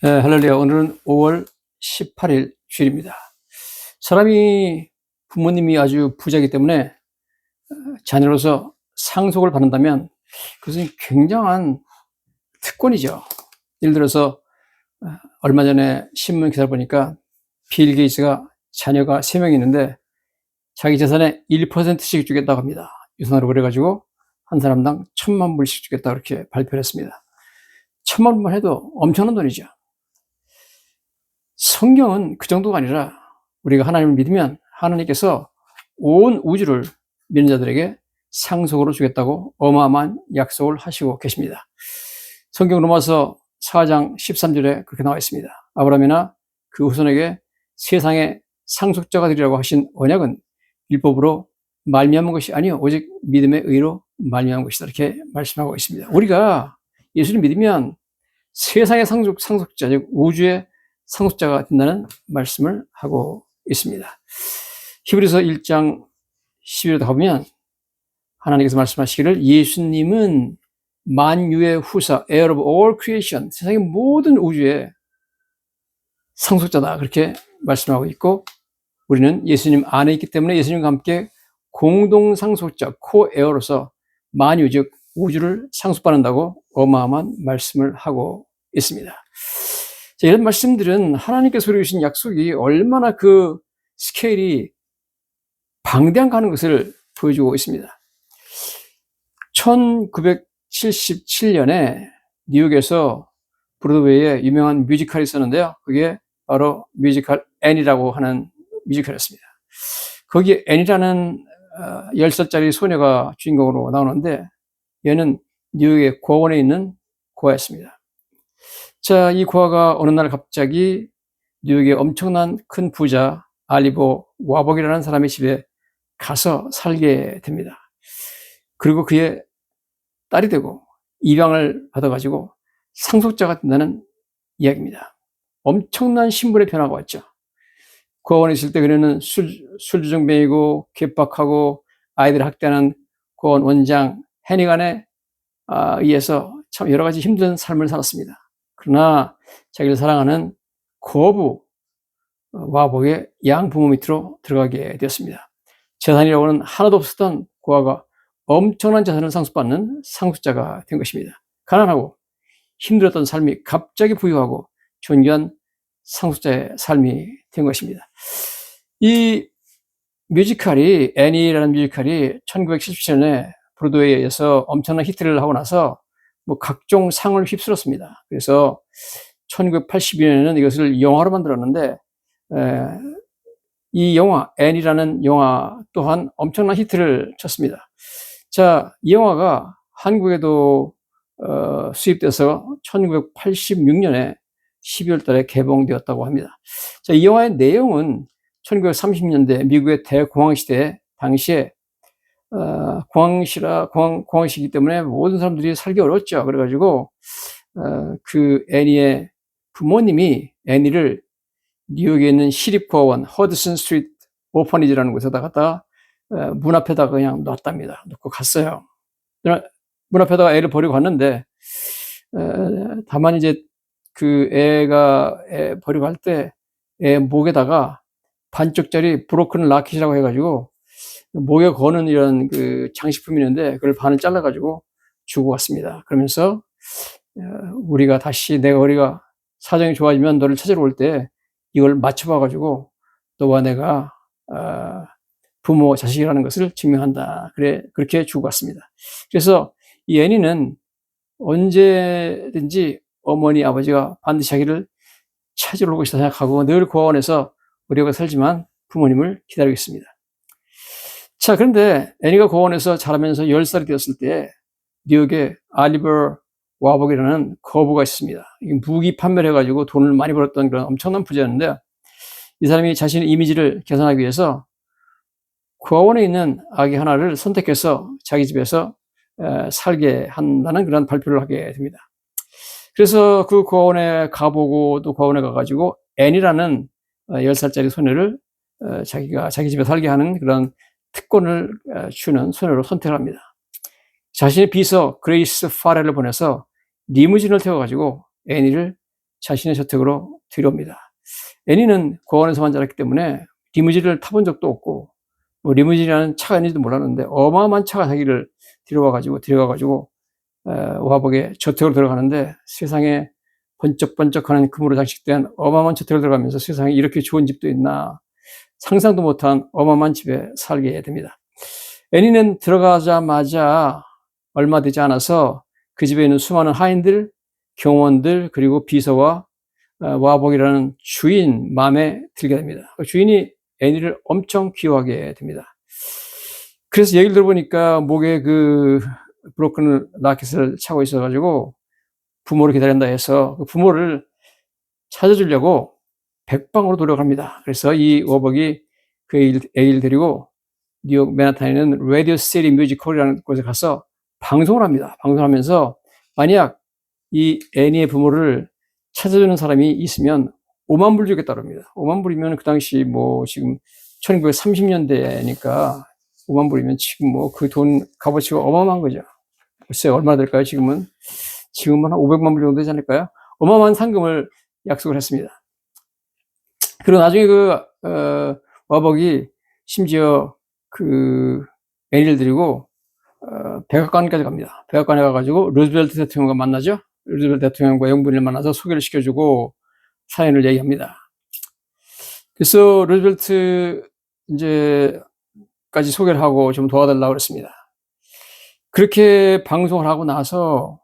네, 할렐루야. 오늘은 5월 18일 주일입니다. 사람이 부모님이 아주 부자이기 때문에 자녀로서 상속을 받는다면 그것은 굉장한 특권이죠. 예를 들어서 얼마 전에 신문 기사를 보니까 빌 게이츠가 자녀가 3명이 있는데 자기 재산의 1%씩 주겠다고 합니다. 유산으로 그래가지고 한 사람당 1,000만 불씩 주겠다 그렇게 발표를 했습니다. 1,000만 불만 해도 엄청난 돈이죠. 성경은 그 정도가 아니라 우리가 하나님을 믿으면 하나님께서 온 우주를 믿는 자들에게 상속으로 주겠다고 어마어마한 약속을 하시고 계십니다. 성경 로마서 4장 13절에 그렇게 나와 있습니다. 아브라함이나 그 후손에게 세상의 상속자가 되리라고 하신 언약은 율법으로 말미암은 것이 아니요 오직 믿음의 의로 말미암은 것이다 이렇게 말씀하고 있습니다. 우리가 예수를 믿으면 세상의 상속자 즉 우주의 상속자가 된다는 말씀을 하고 있습니다. 히브리서 1장 11절에 가보면 하나님께서 말씀하시기를 예수님은 만유의 후사, heir of all creation, 세상의 모든 우주의 상속자다 그렇게 말씀하고 있고 우리는 예수님 안에 있기 때문에 예수님과 함께 공동 상속자, co-heir로서 만유 즉 우주를 상속받는다고 어마어마한 말씀을 하고 있습니다. 자, 이런 말씀들은 하나님께서 우리에게 주신 약속이 얼마나 그 스케일이 방대한가 하는 것을 보여주고 있습니다. 1977년에 뉴욕에서 브로드웨이에 유명한 뮤지컬이 있었는데요. 그게 바로 뮤지컬 앤이라고 하는 뮤지컬이었습니다. 거기에 앤이라는 10살짜리 소녀가 주인공으로 나오는데 얘는 뉴욕의 고원에 있는 고아였습니다. 자, 이 고아가 어느 날 갑자기 뉴욕의 엄청난 큰 부자 알리버 와복이라는 사람의 집에 가서 살게 됩니다. 그리고 그의 딸이 되고 입양을 받아가지고 상속자가 된다는 이야기입니다. 엄청난 신분의 변화가 왔죠. 고아원에 있을 때 그녀는 술주정뱅이고 괴팍하고 아이들을 학대하는 고아원 원장 해니간에 의해서 참 여러 가지 힘든 삶을 살았습니다. 그러나 자기를 사랑하는 고부 와복의 양부모 밑으로 들어가게 되었습니다. 재산이라고는 하나도 없었던 고아가 엄청난 재산을 상속받는 상속자가 된 것입니다. 가난하고 힘들었던 삶이 갑자기 부유하고 존귀한 상속자의 삶이 된 것입니다. 이 뮤지컬이 애니라는 뮤지컬이 1977년에 브로드웨이에서 엄청난 히트를 하고 나서 뭐 각종 상을 휩쓸었습니다. 그래서 1982년에는 이것을 영화로 만들었는데 이 영화 앤이라는 영화 또한 엄청난 히트를 쳤습니다. 자, 이 영화가 한국에도 수입돼서 1986년에 12월 달에 개봉되었다고 합니다. 자, 이 영화의 내용은 1930년대 미국의 대공황 시대에 당시에 공황시기 때문에 모든 사람들이 살기 어려웠죠. 그래가지고 그 애니의 부모님이 애니를 뉴욕에 있는 시립고아원 허드슨 스트리트 오퍼니지라는 곳에다 갖다가 문 앞에다가 그냥 놨답니다. 놓고 갔어요. 문 앞에다가 애를 버리고 갔는데 다만 이제 그 애가 버리고 갈 때 애 목에다가 반쪽짜리 브로큰 라켓이라고 해가지고 목에 거는 이런 그 장식품이 있는데 그걸 반을 잘라가지고 주고 왔습니다. 그러면서 우리가 다시 내가 우리가 사정이 좋아지면 너를 찾으러 올 때 이걸 맞춰봐가지고 너와 내가 부모 자식이라는 것을 증명한다. 그렇게 주고 갔습니다. 그래서 이 애니는 언제든지 어머니 아버지가 반드시 자기를 찾으러 올 것이다 생각하고 늘 고아원에서 어려가 살지만 부모님을 기다리고 있습니다. 자, 그런데 애니가 고아원에서 자라면서 10살이 되었을 때 뉴욕에 알리버 와복이라는 거부가 있습니다. 무기 판매를 해가지고 돈을 많이 벌었던 그런 엄청난 부자였는데 이 사람이 자신의 이미지를 개선하기 위해서 고아원에 있는 아기 하나를 선택해서 자기 집에서 살게 한다는 그런 발표를 하게 됩니다. 그래서 그 고아원에 가보고 또 고아원에 가가지고 앤이라는 10살짜리 소녀를 자기 집에 살게 하는 그런 특권을 주는 소녀로 선택을 합니다. 자신의 비서 그레이스 파렐을 보내서 리무진을 태워가지고 애니를 자신의 저택으로 데려옵니다. 애니는 고아원에서만 자랐기 때문에 리무진을 타본 적도 없고 뭐 리무진이라는 차가 있는지도 몰랐는데 어마어마한 차가 자기를 데려가가지고 와복의 저택으로 들어가는데 세상에 번쩍번쩍하는 금으로 장식된 어마어마한 저택을 들어가면서 세상에 이렇게 좋은 집도 있나 상상도 못한 어마어마한 집에 살게 됩니다. 애니는 들어가자마자 얼마 되지 않아서 그 집에 있는 수많은 하인들, 경호원들 그리고 비서와 와복이라는 주인 마음에 들게 됩니다. 그 주인이 애니를 엄청 귀여워하게 됩니다. 그래서 얘기를 들어보니까 목에 그 브로큰 라켓을 차고 있어가지고 부모를 기다린다 해서 그 부모를 찾아주려고 백방으로 노력합니다. 그래서 이 워벅이 그 애기를 데리고 뉴욕 맨하탄에 있는 라디오 시티 뮤지컬이라는 곳에 가서 방송을 합니다. 방송하면서 만약 이 애니의 부모를 찾아주는 사람이 있으면 5만 불 주겠다고 합니다. 5만 불이면 그 당시 뭐 지금 1930년대니까 5만 불이면 지금 뭐 그 돈 값어치가 어마어마한 거죠. 글쎄 얼마나 될까요? 지금은 한 500만 불 정도 되지 않을까요? 어마어마한 상금을 약속을 했습니다. 그리고 나중에 와벅이 심지어 그 애니를 데리고 백악관까지 갑니다. 백악관에 가가지고 루즈벨트 대통령과 만나죠. 루즈벨트 대통령과 영분을 만나서 소개를 시켜주고 사연을 얘기합니다. 그래서 루즈벨트 이제까지 소개를 하고 좀 도와달라고 그랬습니다. 그렇게 방송을 하고 나서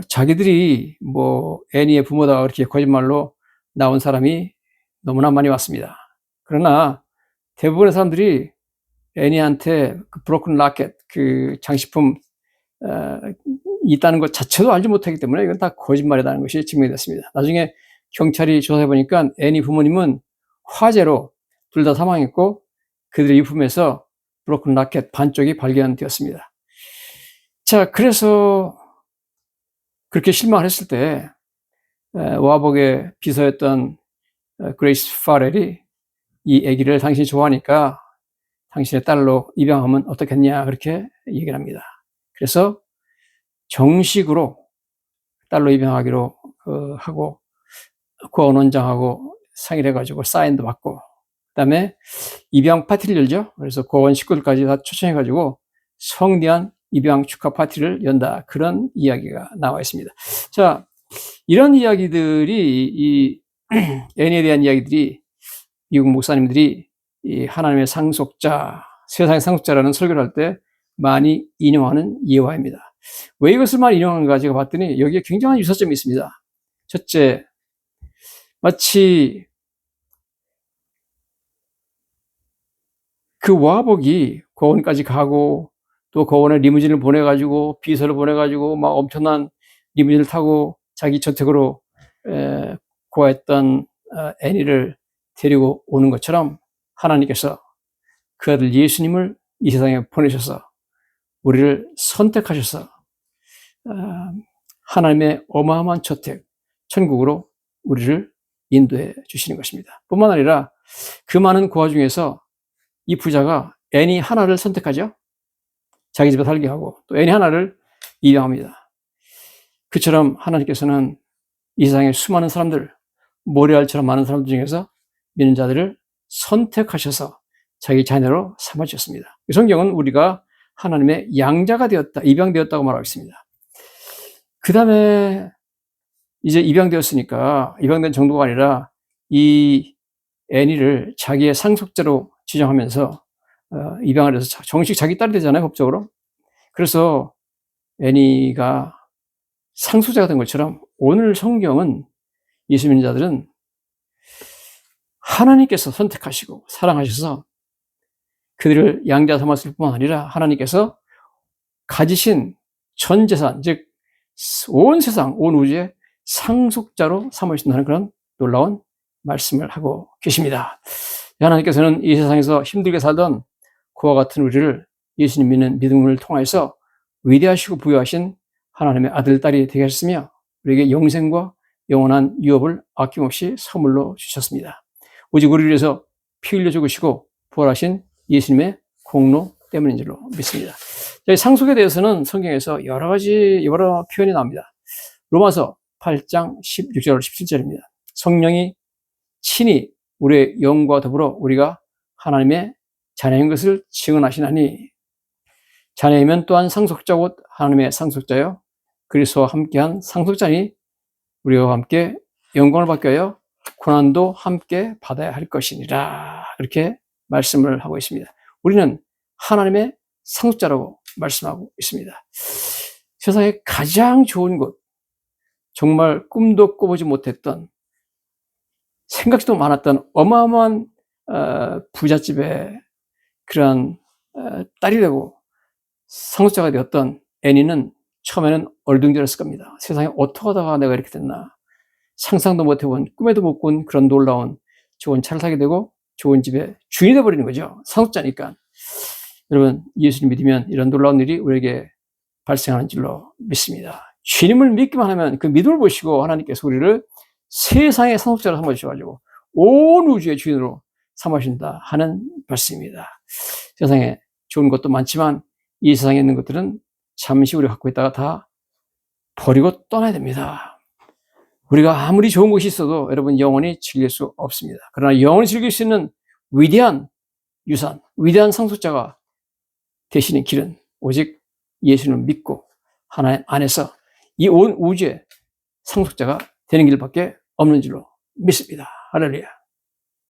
자기들이 뭐 애니의 부모다 그렇게 거짓말로 나온 사람이 너무나 많이 왔습니다. 그러나 대부분의 사람들이 애니한테 그 브로큰 라켓 그 장식품 있다는 것 자체도 알지 못하기 때문에 이건 다 거짓말이라는 것이 증명이 됐습니다. 나중에 경찰이 조사해 보니까 애니 부모님은 화재로 둘 다 사망했고 그들의 유품에서 브로큰 라켓 반쪽이 발견되었습니다. 자, 그래서 그렇게 실망을 했을 때 와복의 비서였던 그레이스 파렐이 이 아기를 당신이 좋아하니까 당신의 딸로 입양하면 어떻겠냐 그렇게 얘기를 합니다. 그래서 정식으로 딸로 입양하기로 하고 고아원 원장하고 상의를 해가지고 사인도 받고 그다음에 입양 파티를 열죠. 그래서 고아원 식구들까지 다 초청해가지고 성대한 입양 축하 파티를 연다 그런 이야기가 나와 있습니다. 자, 이런 이야기들이 이 애니에 대한 이야기들이 미국 목사님들이 이 하나님의 상속자, 세상의 상속자라는 설교를 할 때 많이 인용하는 예화입니다. 왜 이것을 많이 인용하는가 제가 봤더니 여기에 굉장한 유사점이 있습니다. 첫째, 마치 그 와복이 고원까지 가고 또 고원에 리무진을 보내가지고 비서를 보내가지고 막 엄청난 리무진을 타고 자기 저택으로 고아했던 애니를 데리고 오는 것처럼 하나님께서 그 아들 예수님을 이 세상에 보내셔서 우리를 선택하셔서 하나님의 어마어마한 저택, 천국으로 우리를 인도해 주시는 것입니다. 뿐만 아니라 그 많은 고아 중에서 이 부자가 애니 하나를 선택하죠. 자기 집에 살게 하고 또 애니 하나를 입양합니다. 그처럼 하나님께서는 이 세상의 수많은 사람들, 모래알처럼 많은 사람들 중에서 믿는 자들을 선택하셔서 자기 자녀로 삼아주셨습니다. 성경은 우리가 하나님의 양자가 되었다, 입양되었다고 말하고 있습니다. 그 다음에 이제 입양되었으니까 입양된 정도가 아니라 이 애니를 자기의 상속자로 지정하면서 입양을 해서 정식 자기 딸이 되잖아요, 법적으로. 그래서 애니가 상속자가 된 것처럼 오늘 성경은 예수 믿는 자들은 하나님께서 선택하시고 사랑하셔서 그들을 양자 삼았을 뿐만 아니라 하나님께서 가지신 전 재산, 즉 온 세상, 온 우주의 상속자로 삼으신다는 그런 놀라운 말씀을 하고 계십니다. 하나님께서는 이 세상에서 힘들게 살던 그와 같은 우리를 예수님 믿는 믿음을 통해서 위대하시고 부유하신 하나님의 아들, 딸이 되게 하셨으며 우리에게 영생과 영원한 유업을 아낌없이 선물로 주셨습니다. 오직 우리를 위해서 피 흘려 죽으시고 부활하신 예수님의 공로 때문인 줄로 믿습니다. 상속에 대해서는 성경에서 여러 표현이 나옵니다. 로마서 8장 16절 17절입니다. 성령이 친히 우리의 영과 더불어 우리가 하나님의 자녀인 것을 증언하시나니 자녀이면 또한 상속자 곧 하나님의 상속자요 그리스도와 함께한 상속자니 우리와 함께 영광을 받게 하여 고난도 함께 받아야 할 것이니라. 이렇게 말씀을 하고 있습니다. 우리는 하나님의 상속자라고 말씀하고 있습니다. 세상에 가장 좋은 곳, 정말 꿈도 꿔보지 못했던, 생각지도 많았던 어마어마한 부잣집의 그러한 딸이 되고 상속자가 되었던 애니는 처음에는 얼둥절했을 겁니다. 세상에 어떻게 하다가 내가 이렇게 됐나. 상상도 못 해본, 꿈에도 못 꾼 그런 놀라운 좋은 차를 사게 되고 좋은 집의 주인이 되어버리는 거죠. 상속자니까. 여러분, 예수님 믿으면 이런 놀라운 일이 우리에게 발생하는 줄로 믿습니다. 주님을 믿기만 하면 그 믿음을 보시고 하나님께서 우리를 세상의 상속자로 삼아주셔가지고 온 우주의 주인으로 삼으신다 하는 말씀입니다. 세상에 좋은 것도 많지만 이 세상에 있는 것들은 잠시 우리가 갖고 있다가 다 버리고 떠나야 됩니다. 우리가 아무리 좋은 것이 있어도 여러분 영원히 즐길 수 없습니다. 그러나 영원히 즐길 수 있는 위대한 유산, 위대한 상속자가 되시는 길은 오직 예수님을 믿고 하나님 안에서 이 온 우주의 상속자가 되는 길밖에 없는 줄로 믿습니다. 할렐루야.